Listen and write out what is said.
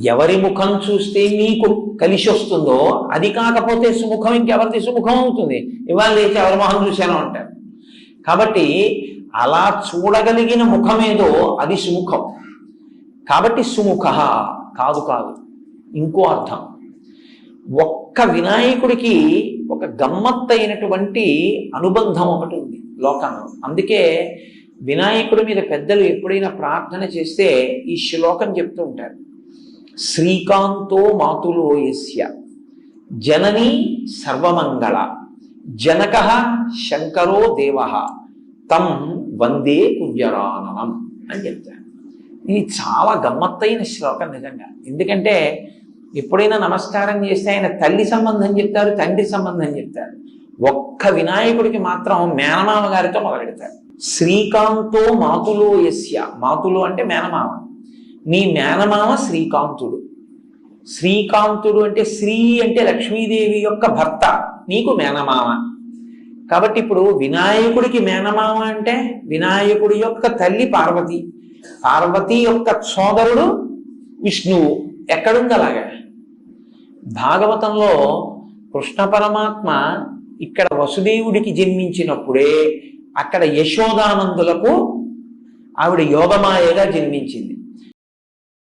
ఎవరి ముఖం చూస్తే నీకు కలిసి వస్తుందో అది కాకపోతే సుముఖం ఇంకెవరిది సుముఖం అవుతుంది? ఇవాళ లేచి ఎవరి మొహం చూశాను అంటారు. కాబట్టి అలా చూడగలిగిన ముఖమేదో అది సుముఖం. కాబట్టి సుముఖ కాదు కాదు, ఇంకో అర్థం. ఒక్క వినాయకుడికి ఒక గమ్మత్తైనటువంటి అనుబంధం ఒకటి ఉంది లోకంలో. అందుకే వినాయకుడి మీద పెద్దలు ఎప్పుడైనా ప్రార్థన చేస్తే ఈ శ్లోకం చెప్తూ ఉంటారు. శ్రీకాంతో మాతులో యస్య జననీ సర్వమంగళ జనక శంకరో దేవ తం వందే కుజరాననం అని చెప్తారు. ఇది చాలా గమ్మత్తైన శ్లోకం నిజంగా. ఎందుకంటే ఎప్పుడైనా నమస్కారం చేస్తే ఆయన తల్లి సంబంధం చెప్తారు, తండ్రి సంబంధం చెప్తారు. ఒక్క వినాయకుడికి మాత్రం మేనమామ గారితో మొదలెడతారు. శ్రీకాంతో మాతులో యస్య, మాతులు అంటే మేనమామ, నీ మేనమామ శ్రీకాంతుడు. శ్రీకాంతుడు అంటే శ్రీ అంటే లక్ష్మీదేవి యొక్క భర్త, నీకు మేనమామ. కాబట్టి ఇప్పుడు వినాయకుడికి మేనమామ అంటే వినాయకుడి యొక్క తల్లి పార్వతి, పార్వతి యొక్క సోదరుడు విష్ణువు. ఎక్కడుంది అలాగా? భాగవతంలో కృష్ణ పరమాత్మ ఇక్కడ వసుదేవుడికి జన్మించినప్పుడే అక్కడ యశోదానందులకు ఆవిడ యోగమాయగా జన్మించింది.